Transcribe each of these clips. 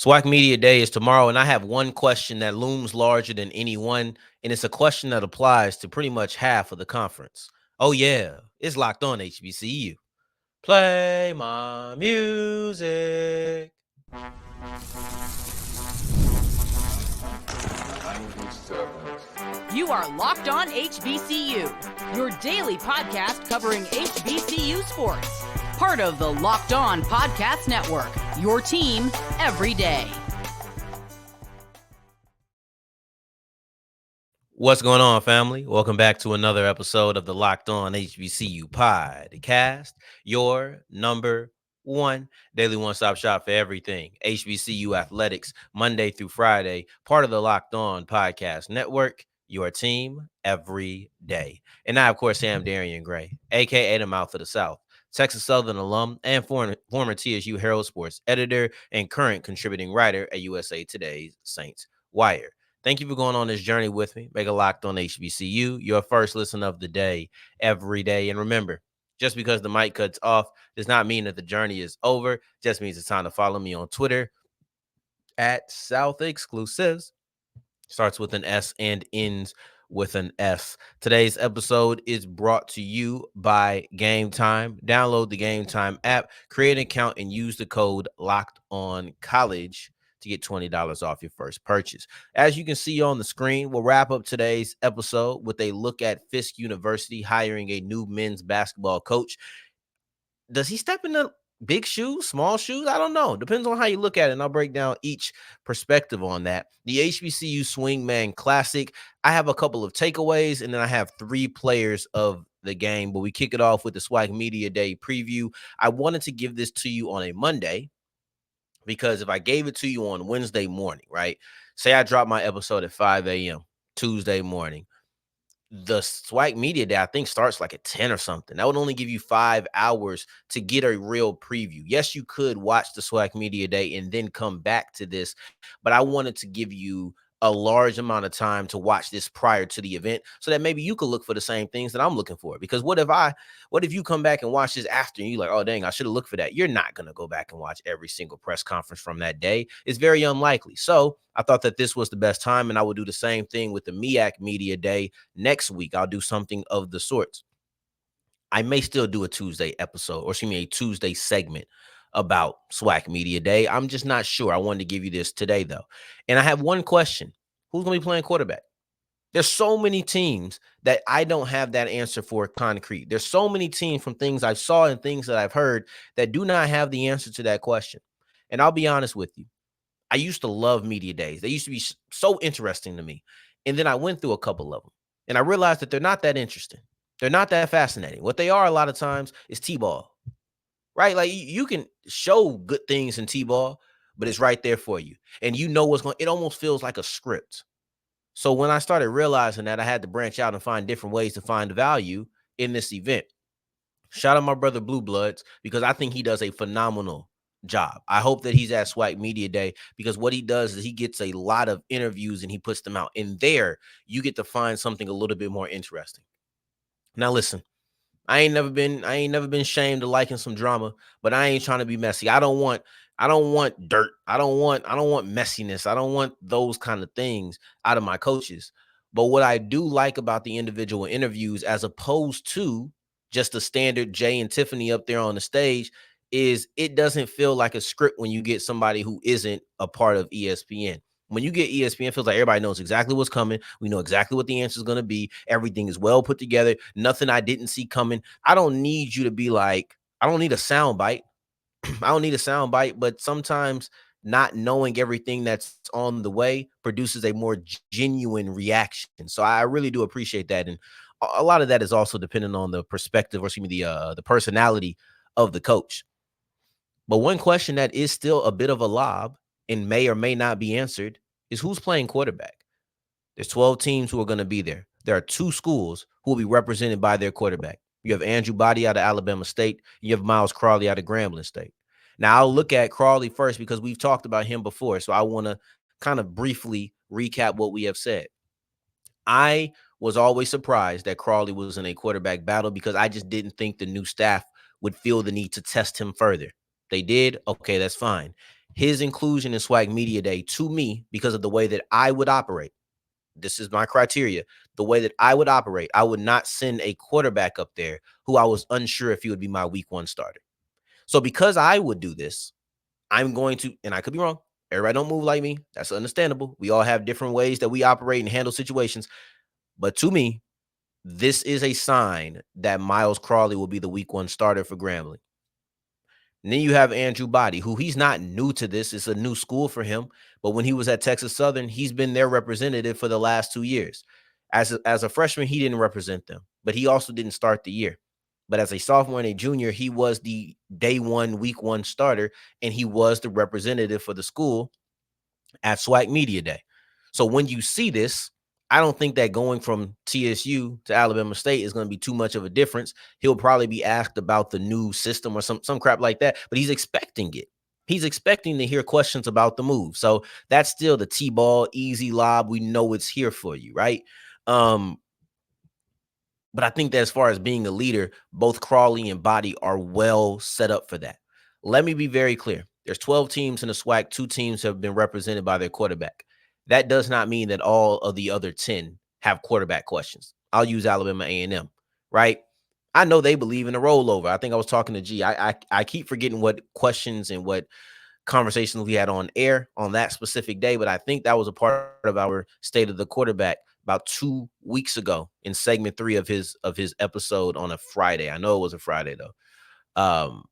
SWAC Media Day is tomorrow, and I have one question that looms larger than any one, and it's a question that applies to pretty much half of the conference. Oh, yeah, it's locked on HBCU. Play my music. You are Locked On HBCU, your daily podcast covering HBCU sports. Part of the Locked On Podcast Network, your team every day. What's going on, family? Welcome back to another episode of the Locked On HBCU Podcast, your number one daily one-stop shop for everything HBCU athletics, Monday through Friday, part of the Locked On Podcast Network, your team every day. And I, of course, am Darian Gray, a.k.a. the Mouth of the South, Texas Southern alum and former TSU Herald Sports editor and current contributing writer at USA Today's Saints Wire. Thank you for going on this journey with me. Make a Locked On HBCU your first listen of the day every day. And remember, just because the mic cuts off does not mean that the journey is over. Just means it's time to follow me on Twitter at South Exclusives. Starts with an S and ends with an S. Today's episode is brought to you by Gametime. Download the Gametime app, create an account, and use the code LOCKEDONCollege to get $20 off your first purchase. As you can see on the screen, we'll wrap up today's episode with a look at Fisk University hiring a new men's basketball coach. Does he step in the big shoes, small shoes? I don't know. Depends on how you look at it, and I'll break down each perspective on that. The HBCU Swingman Classic, I have a couple of takeaways, and then I have three players of the game, but we kick it off with the SWAC Media Day preview. I wanted to give this to you on a Monday, because if I gave it to you on Wednesday morning, right? Say I dropped my episode at 5 a.m. Tuesday morning. The SWAC Media Day, I think, starts like at 10 or something. That would only give you 5 hours to get a real preview. Yes, you could watch the SWAC Media Day and then come back to this, but I wanted to give you a large amount of time to watch this prior to the event so that maybe you could look for the same things that I'm looking for. Because what if you come back and watch this after and you're like, oh, dang, I should have looked for that. You're not going to go back and watch every single press conference from that day. It's very unlikely. So I thought that this was the best time, and I would do the same thing with the MEAC Media Day next week. I'll do something of the sorts. I may still do a Tuesday episode, or excuse me, a Tuesday segment about SWAC Media Day. I'm just not sure. I wanted to give you this today, though. And I have one question. Who's going to be playing quarterback? There's so many teams that I don't have that answer for concrete. There's so many teams from things I saw and things that I've heard that do not have the answer to that question. And I'll be honest with you. I used to love media days. They used to be so interesting to me. And then I went through a couple of them, and I realized that they're not that interesting. They're not that fascinating. What they are a lot of times is T-ball, right? Like you can show good things in T-ball, but it's right there for you. And you know what's going, it almost feels like a script. So when I started realizing that, I had to branch out and find different ways to find value in this event. Shout out my brother Blue Bloods, because I think he does a phenomenal job. I hope that he's at SWAC Media Day, because what he does is he gets a lot of interviews and he puts them out. And there you get to find something a little bit more interesting. Now listen, I ain't never been shamed of liking some drama, but I ain't trying to be messy. I don't want dirt. I don't want messiness. I don't want those kind of things out of my coaches. But what I do like about the individual interviews, as opposed to just the standard Jay and Tiffany up there on the stage, is it doesn't feel like a script when you get somebody who isn't a part of ESPN. When you get ESPN, it feels like everybody knows exactly what's coming. We know exactly what the answer is going to be. Everything is well put together. Nothing I didn't see coming. I don't need you to be like, I don't need a sound bite. I don't need a sound bite, but sometimes not knowing everything that's on the way produces a more genuine reaction. So I really do appreciate that. And a lot of that is also dependent on the perspective, or excuse me, the personality of the coach. But one question that is still a bit of a lob and may or may not be answered is who's playing quarterback. There's 12 teams who are going to be there. There are 2 schools who will be represented by their quarterback. You have Andrew Body out of Alabama State. You have Miles Crawley out of Grambling State. Now, I'll look at Crawley first because we've talked about him before. So I want to kind of briefly recap what we have said. I was always surprised that Crawley was in a quarterback battle because I just didn't think the new staff would feel the need to test him further. They did. Okay, that's fine. his inclusion in SWAC Media Day to me, because of the way that I would operate, this is my criteria. The way that I would operate, I would not send a quarterback up there who I was unsure if he would be my week 1 starter. So because I would do this, I'm going to, and I could be wrong. Everybody don't move like me. That's understandable. We all have different ways that we operate and handle situations. But to me, this is a sign that Miles Crawley will be the week 1 starter for Grambling. And then you have Andrew Body, who he's not new to this. It's a new school for him. But when he was at Texas Southern, he's been their representative for the last 2 years. As a freshman, he didn't represent them, but he also didn't start the year. But as a sophomore and a junior, he was the day 1, week 1 starter, and he was the representative for the school at SWAC Media Day. So when you see this, I don't think that going from TSU to Alabama State is going to be too much of a difference. He'll probably be asked about the new system or some crap like that, but he's expecting it. He's expecting to hear questions about the move. So that's still the T-ball, easy lob. We know it's here for you, right? But I think that as far as being a leader, both Crawley and Body are well set up for that. Let me be very clear. There's 12 teams in the SWAC. 2 teams have been represented by their quarterback. That does not mean that all of the other 10 have quarterback questions. I'll use Alabama A&M, right? I know they believe in a rollover. I think I was talking to G. I keep forgetting what questions and what conversations we had on air on that specific day, but I think that was a part of our State of the Quarterback about 2 weeks ago in segment 3 of his episode on a Friday. I know it was a Friday though.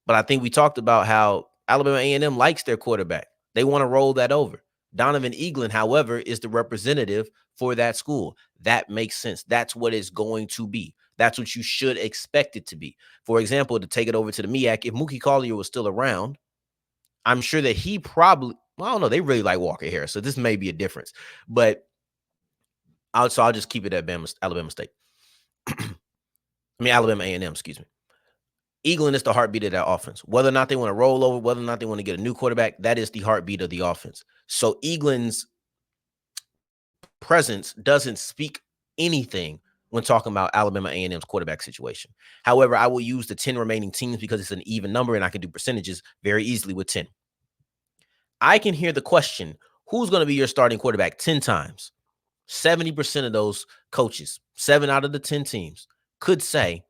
But I think we talked about how Alabama A&M likes their quarterback. They want to roll that over. Donovan Eaglin, however, is the representative for that school. That makes sense. That's what it's going to be. That's what you should expect it to be. For example, to take it over to the MEAC, if Mookie Collier was still around, I'm sure that he probably, well, I don't know, they really like Walker Harris, so this may be a difference. But I'll just keep it at Alabama State. Alabama A&M, excuse me. Eaglin is the heartbeat of that offense. Whether or not they want to roll over, whether or not they want to get a new quarterback, that is the heartbeat of the offense. So Eaglin's presence doesn't speak anything when talking about Alabama A&M's quarterback situation. However, I will use the 10 remaining teams because it's an even number and I can do percentages very easily with 10. I can hear the question, who's going to be your starting quarterback 10 times? 70% of those coaches, 7 out of the 10 teams, could say,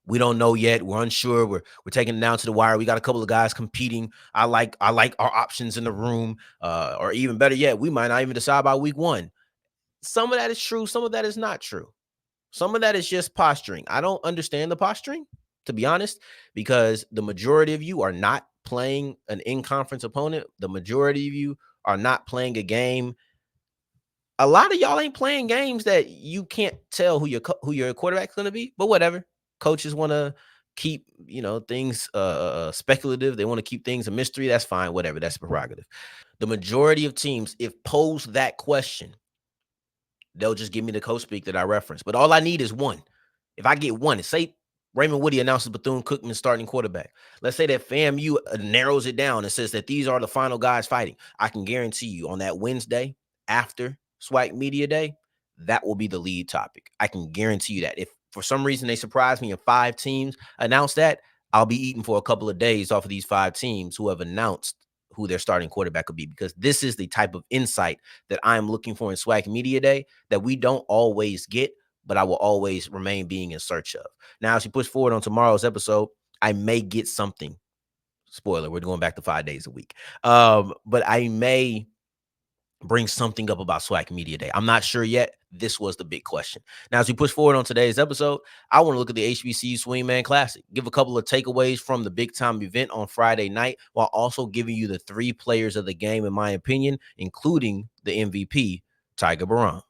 we don't know yet. We're unsure. We're taking it down to the wire. We got a couple of guys competing. I like our options in the room. Or even better yet, we might not even decide by week 1. Some of that is true. Some of that is not true. Some of that is just posturing. I don't understand the posturing, to be honest, because the majority of you are not playing an in-conference opponent. The majority of you are not playing a game. A lot of y'all ain't playing games that you can't tell who your quarterback's going to be, but whatever. Coaches want to keep, things speculative. They want to keep things a mystery. That's fine. Whatever. That's prerogative. The majority of teams, if posed that question, they'll just give me the coach speak that I referenced. But all I need is one. If I get one, say Raymond Woody announces Bethune-Cookman starting quarterback. Let's say that FAMU narrows it down and says that these are the final guys fighting. I can guarantee you on that Wednesday after SWAC Media Day, that will be the lead topic. I can guarantee you that. If for some reason they surprise me and 5 teams announce that, I'll be eating for a couple of days off of these 5 teams who have announced who their starting quarterback could be, because this is the type of insight that I'm looking for in SWAC Media Day that we don't always get, but I will always remain being in search of. Now, as you push forward on tomorrow's episode, I may get something. Spoiler, we're going back to 5 days a week. But I may bring something up about SWAC Media Day. I'm not sure yet. This was the big question. Now, as we push forward on today's episode, I want to look at the HBCU Swingman Classic, give a couple of takeaways from the big-time event on Friday night, while also giving you the 3 players of the game, in my opinion, including the MVP, Tiger Borom.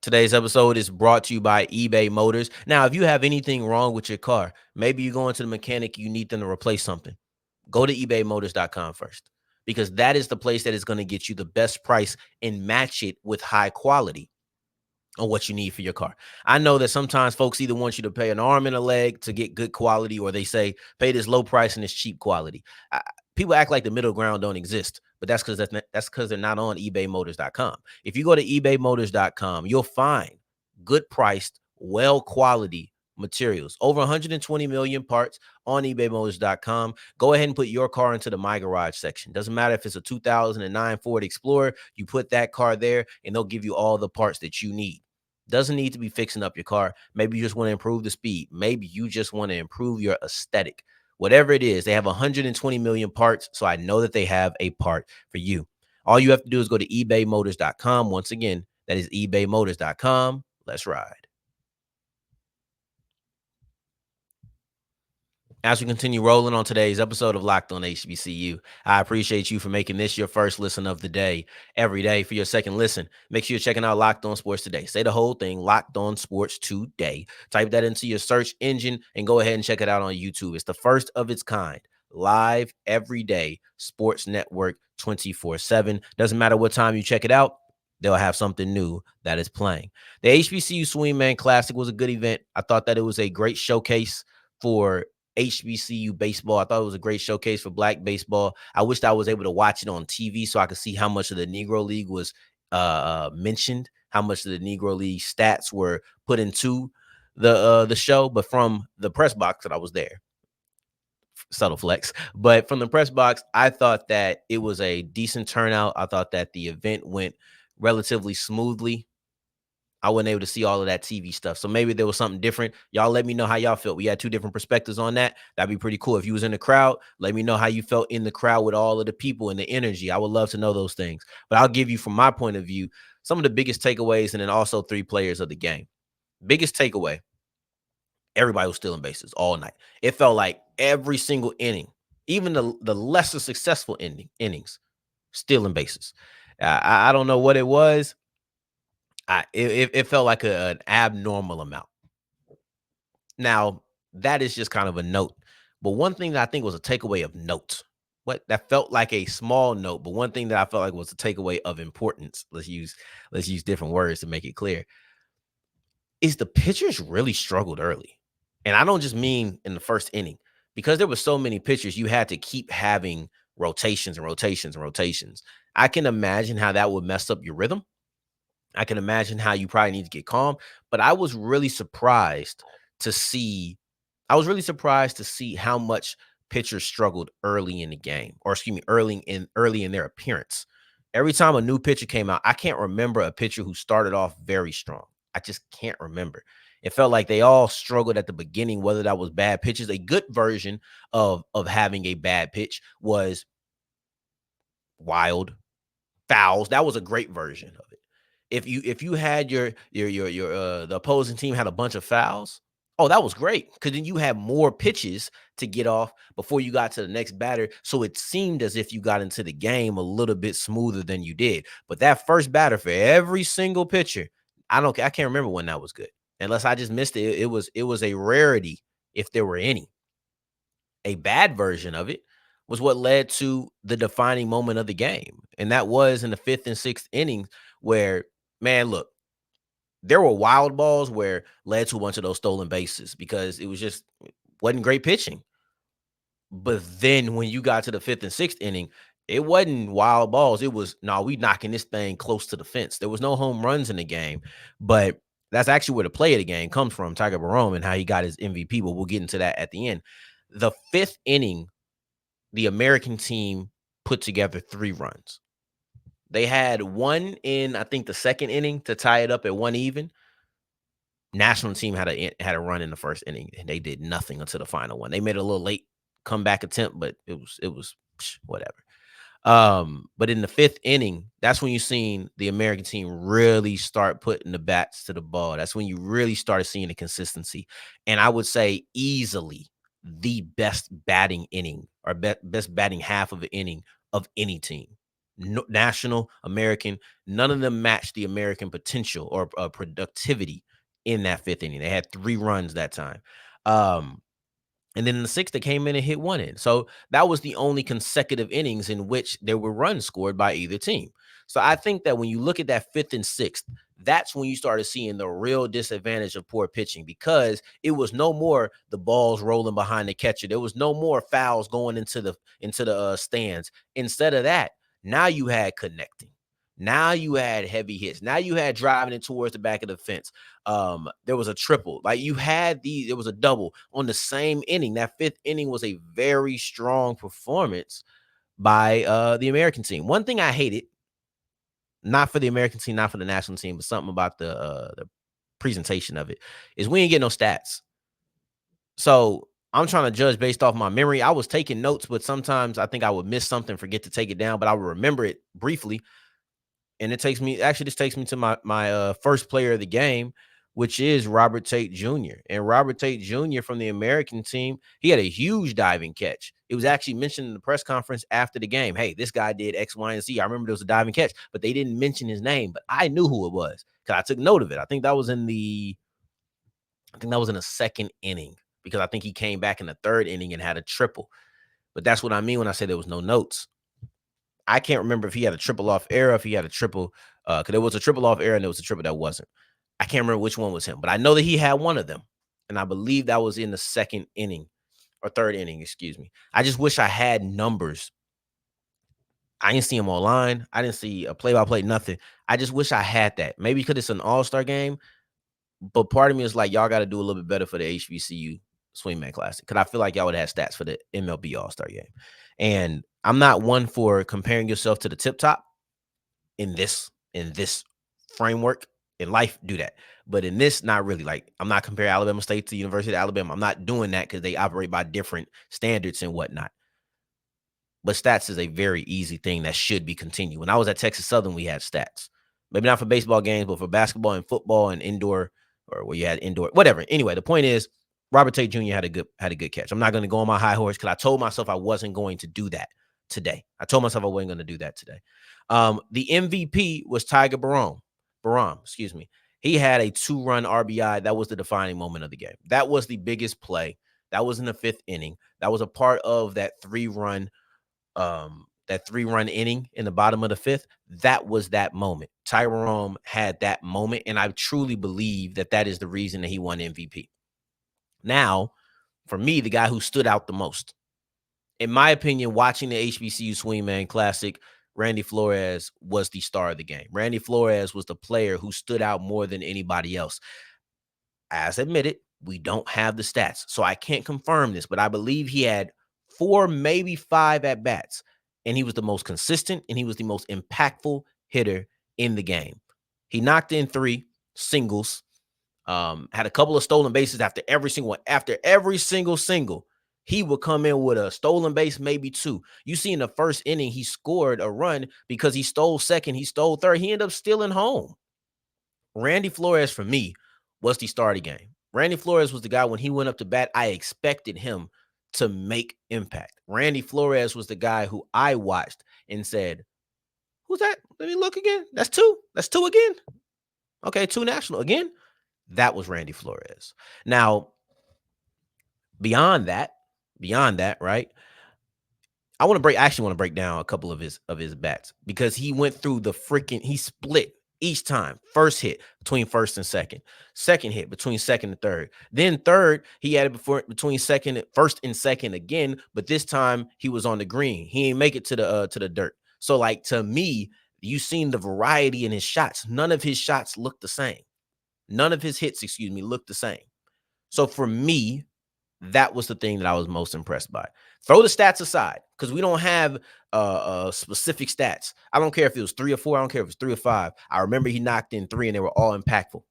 Today's episode is brought to you by eBay Motors. Now, if you have anything wrong with your car, maybe you're going to the mechanic, you need them to replace something, go to ebaymotors.com first, because that is the place that is going to get you the best price and match it with high quality on what you need for your car. I know that sometimes folks either want you to pay an arm and a leg to get good quality, or they say pay this low price and it's cheap quality. People act like the middle ground don't exist, but that's because they're not on ebaymotors.com. If you go to ebaymotors.com, you'll find good priced, well quality materials. Over 120 million parts on ebaymotors.com. Go ahead and put your car into the My Garage section. Doesn't matter if it's a 2009 Ford Explorer, you put that car there and they'll give you all the parts that you need. Doesn't need to be fixing up your car. Maybe you just want to improve the speed. Maybe you just want to improve your aesthetic. Whatever it is, they have 120 million parts, so I know that they have a part for you. All you have to do is go to ebaymotors.com. Once again, that is ebaymotors.com. Let's ride. As we continue rolling on today's episode of Locked On HBCU, I appreciate you for making this your first listen of the day. Every day for your second listen, make sure you're checking out Locked On Sports Today. Say the whole thing, Locked On Sports Today. Type that into your search engine and go ahead and check it out on YouTube. It's the first of its kind. Live every day, sports network 24/7. Doesn't matter what time you check it out, they'll have something new that is playing. The HBCU Swingman Classic was a good event. I thought that it was a great showcase for HBCU baseball. I thought it was a great showcase for Black baseball. I wished I was able to watch it on TV so I could see how much of the Negro League was mentioned, how much of the Negro League stats were put into the show. But from the press box that I was there, subtle flex, but from the press box, I thought that it was a decent turnout. I thought that the event went relatively smoothly. I wasn't able to see all of that TV stuff. So maybe there was something different. Y'all let me know how y'all felt. We had two different perspectives on that. That'd be pretty cool. If you was in the crowd, let me know how you felt in the crowd with all of the people and the energy. I would love to know those things. But I'll give you, from my point of view, some of the biggest takeaways and then also three players of the game. Biggest takeaway, everybody was stealing bases all night. It felt like every single inning, even the lesser successful innings, stealing bases. I don't know what it was. It felt like an abnormal amount. Now, that is just kind of a note. But one thing that I think was a takeaway of note, what that felt like a small note, but one thing that I felt like was a takeaway of importance, let's use different words to make it clear, is the pitchers really struggled early. And I don't just mean in the first inning, because there were so many pitchers, you had to keep having rotations and rotations and rotations. I can imagine how that would mess up your rhythm. I can imagine how you probably need to get calm, but I was really surprised to see how much pitchers struggled early in the game, or excuse me, early in their appearance. Every time a new pitcher came out, I can't remember a pitcher who started off very strong. I just can't remember. It felt like they all struggled at the beginning, whether that was bad pitches. A good version of having a bad pitch was wild fouls. That was a great version of it. If you had your the opposing team had a bunch of fouls, oh, that was great, because then you had more pitches to get off before you got to the next batter. So it seemed as if you got into the game a little bit smoother than you did. But that first batter for every single pitcher, I can't remember when that was good. Unless I just missed it. It was a rarity if there were any. A bad version of it was what led to the defining moment of the game. And that was in the fifth and sixth innings where, man, look, there were wild balls where led to a bunch of those stolen bases because it wasn't great pitching. But then when you got to the fifth and sixth inning, it wasn't wild balls. It was, we knocking this thing close to the fence. There was no home runs in the game, but that's actually where the play of the game comes from, Tiger Borom, and how he got his MVP, but we'll get into that at the end. The fifth inning, the American team put together 3 runs. They had one in, I think, the second inning to tie it up at 1 even. National team had a run in the first inning, and they did nothing until the final one. They made a little late comeback attempt, but it was whatever. But in the fifth inning, that's when you seen the American team really start putting the bats to the ball. That's when you really started seeing the consistency. And I would say easily the best batting inning or best batting half of an inning of any team. National, American, none of them matched the American potential or productivity in that fifth inning. They had 3 runs that time. And then in the sixth, they came in and hit 1 in. So that was the only consecutive innings in which there were runs scored by either team. So I think that when you look at that fifth and sixth, that's when you started seeing the real disadvantage of poor pitching, because it was no more the balls rolling behind the catcher. There was no more fouls going into the stands. Instead of that, now you had connecting. Now you had heavy hits. Now you had driving it towards the back of the fence. There was a triple. Like you had there was a double on the same inning. That fifth inning was a very strong performance by the American team. One thing I hated, not for the American team, not for the national team, but something about the presentation of it, is we ain't get no stats. So I'm trying to judge based off my memory. I was taking notes, but sometimes I think I would miss something, forget to take it down, but I would remember it briefly. And this takes me to my first player of the game, which is Robert Tate Jr. And Robert Tate Jr. from the American team, he had a huge diving catch. It was actually mentioned in the press conference after the game. Hey, this guy did X, Y, and Z. I remember there was a diving catch, but they didn't mention his name. But I knew who it was because I took note of it. I think that was in the second inning, because I think he came back in the third inning and had a triple. But that's what I mean when I say there was no notes. I can't remember if he had a triple off error, if he had a triple, because there was a triple off error and there was a triple that wasn't. I can't remember which one was him, but I know that he had one of them. And I believe that was in the second inning or third inning, excuse me. I just wish I had numbers. I didn't see him online. I didn't see a play-by-play, nothing. I just wish I had that. Maybe because it's an all-star game, but part of me is like, y'all got to do a little bit better for the HBCU Swingman Classic, because I feel like y'all would have stats for the MLB All-Star game. And I'm not one for comparing yourself to the tip top in this framework. In life, do that. But in this, not really. Like, I'm not comparing Alabama State to University of Alabama. I'm not doing that because they operate by different standards and whatnot. But stats is a very easy thing that should be continued. When I was at Texas Southern, we had stats. Maybe not for baseball games, but for basketball and football and indoor, or where you had indoor, whatever. Anyway, the point is, Robert Tate Jr. had a good catch. I'm not going to go on my high horse because I told myself I wasn't going to do that today. I told myself I wasn't going to do that today. The MVP was Tiger Borom. Excuse me. He had a 2-run RBI. That was the defining moment of the game. That was the biggest play. That was in the fifth inning. That was a part of that 3-run inning in the bottom of the fifth. That was that moment. Tyrone had that moment, and I truly believe that that is the reason that he won MVP. Now, for me, the guy who stood out the most, in my opinion, watching the HBCU Swingman Classic, Randy Flores was the star of the game. Randy Flores was the player who stood out more than anybody else. As admitted, we don't have the stats, so I can't confirm this, but I believe he had 4, maybe 5 at-bats, and he was the most consistent, and he was the most impactful hitter in the game. He knocked in 3 singles, had a couple of stolen bases after every single single. He would come in with a stolen base, maybe 2. You see in the first inning, he scored a run because he stole second, he stole third. He ended up stealing home. Randy Flores, for me, was the star of the game. Randy Flores was the guy, when he went up to bat, I expected him to make impact. Randy Flores was the guy who I watched and said, who's that? Let me look again. That's 2. That's 2 again. Okay, 2 national again. That was Randy Flores. Now, beyond that, right? I actually want to break down a couple of his bats, because he went through he split each time. First hit between first and second. Second hit between second and third. Then third, he had it between first and second again, but this time he was on the green. He didn't make it to the dirt. So, like, to me, you seen the variety in his shots. None of his shots looked the same. None of his hits, looked the same. So for me, that was the thing that I was most impressed by. Throw the stats aside, because we don't have specific stats. I don't care if it was 3 or 4. I don't care if it was 3 or 5. I remember he knocked in 3 and they were all impactful.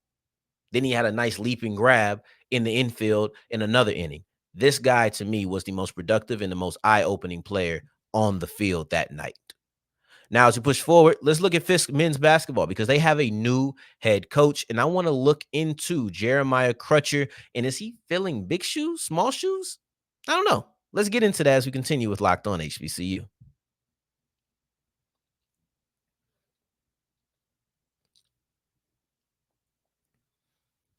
Then he had a nice leaping grab in the infield in another inning. This guy, to me, was the most productive and the most eye-opening player on the field that night. Now, as we push forward, let's look at Fisk men's basketball, because they have a new head coach, and I want to look into Jeremiah Crutcher. And is he filling big shoes, small shoes? I don't know. Let's get into that as we continue with Locked On HBCU.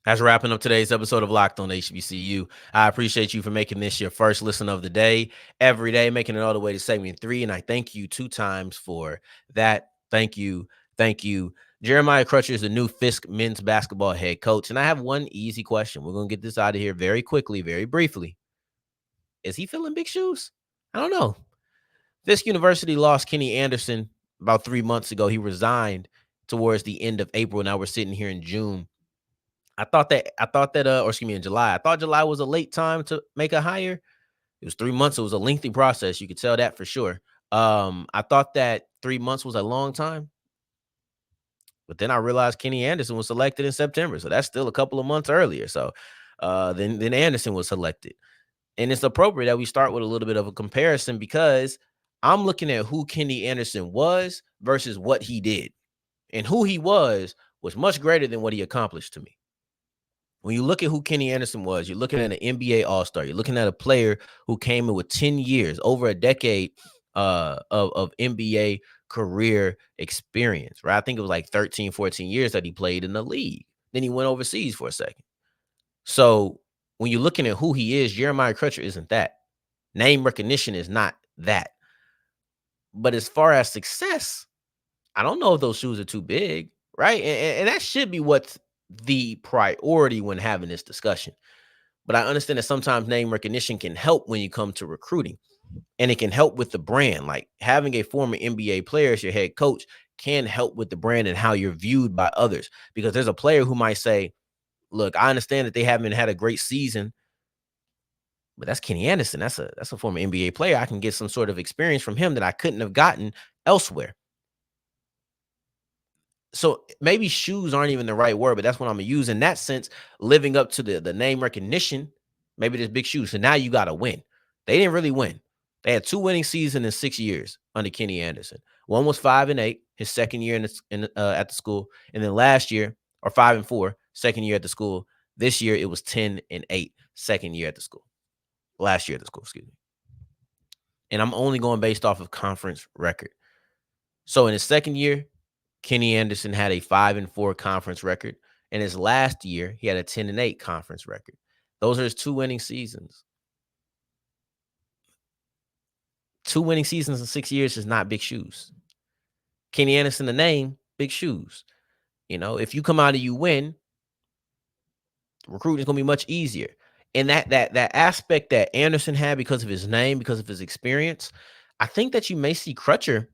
As we're wrapping up today's episode of Locked On HBCU, I appreciate you for making this your first listen of the day, every day, making it all the way to segment 3. And I thank you 2 times for that. Thank you. Thank you. Jeremiah Crutcher is the new Fisk men's basketball head coach. And I have one easy question. We're going to get this out of here very quickly, very briefly. Is he filling big shoes? I don't know. Fisk University lost Kenny Anderson about 3 months ago. He resigned towards the end of April. Now we're sitting here in June. Or excuse me, in July. I thought July was a late time to make a hire. It was 3 months. It was a lengthy process. You could tell that for sure. I thought that 3 months was a long time, but then I realized Kenny Anderson was selected in September. So that's still a couple of months earlier. So then Anderson was selected. And it's appropriate that we start with a little bit of a comparison because I'm looking at who Kenny Anderson was versus what he did. And who he was much greater than what he accomplished to me. When you look at who Kenny Anderson was, you're looking at an NBA All-Star. You're looking at a player who came in with 10 years, over a decade of NBA career experience, right? I think it was like 13, 14 years that he played in the league. Then he went overseas for a second. So when you're looking at who he is, Jeremiah Crutcher isn't that. Name recognition is not that. But as far as success, I don't know if those shoes are too big, right? And that should be what's the priority when having this discussion. But I understand that sometimes name recognition can help when you come to recruiting, and it can help with the brand. Like having a former NBA player as your head coach can help with the brand and how you're viewed by others. Because there's a player who might say, look, I understand that they haven't had a great season, but that's Kenny Anderson. That's a former NBA player. I can get some sort of experience from him that I couldn't have gotten elsewhere. So maybe shoes aren't even the right word, but that's what I'm gonna use in that sense, living up to the name recognition. Maybe there's big shoes. So now you got to win. They didn't really win. They had 2 winning seasons in 6 years under Kenny Anderson. One was 5-8, his second year at the school, and then last year, or 5-4, second year at the school. This year it was 10-8, second year at the school. Last year at the school, excuse me. And I'm only going based off of conference record. So in his second year, Kenny Anderson had a 5-4 conference record. And his last year, he had a 10-8 conference record. Those are his 2 winning seasons. 2 winning seasons in 6 years is not big shoes. Kenny Anderson, the name, big shoes. You know, if you come out and you win, recruiting is going to be much easier. And that aspect that Anderson had because of his name, because of his experience, I think that you may see Crutcher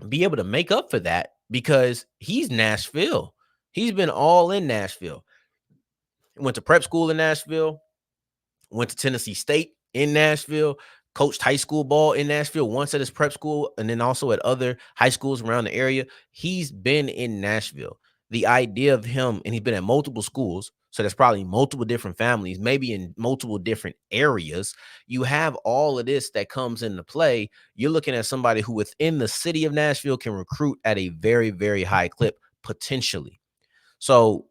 be able to make up for that because he's Nashville. He's been all in Nashville. Went to prep school in Nashville, went to Tennessee State in Nashville, coached high school ball in Nashville, once at his prep school, and then also at other high schools around the area. He's been in Nashville. The idea of him, and he's been at multiple schools, so there's probably multiple different families, maybe in multiple different areas. You have all of this that comes into play. You're looking at somebody who within the city of Nashville can recruit at a very, very high clip, potentially. So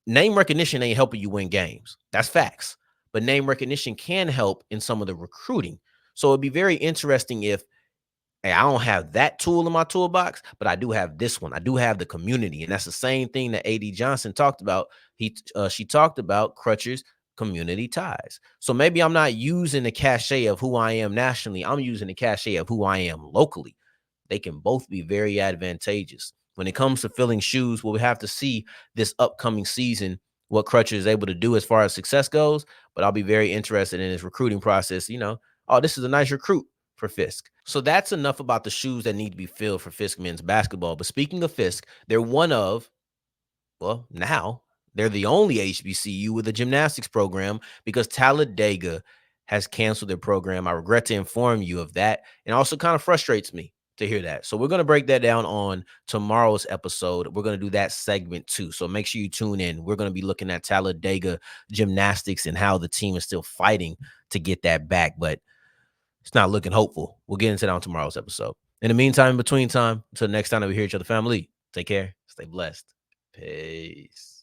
name recognition ain't helping you win games. That's facts. But name recognition can help in some of the recruiting. So it'd be very interesting if, hey, I don't have that tool in my toolbox, but I do have this one. I do have the community. And that's the same thing that A.D. Johnson talked about. She talked about Crutcher's community ties. So maybe I'm not using the cachet of who I am nationally. I'm using the cachet of who I am locally. They can both be very advantageous. When it comes to filling shoes, we'll have to see this upcoming season what Crutcher is able to do as far as success goes. But I'll be very interested in his recruiting process. You know, oh, this is a nice recruit for Fisk. So that's enough about the shoes that need to be filled for Fisk men's basketball. But speaking of Fisk, they're now they're the only HBCU with a gymnastics program because Talladega has canceled their program. I regret to inform you of that. And also kind of frustrates me to hear that. So we're going to break that down on tomorrow's episode. We're going to do that segment too. So make sure you tune in. We're going to be looking at Talladega gymnastics and how the team is still fighting to get that back, but it's not looking hopeful. We'll get into that on tomorrow's episode. In the meantime, in between time, until next time that we hear each other, family, take care, stay blessed. Peace.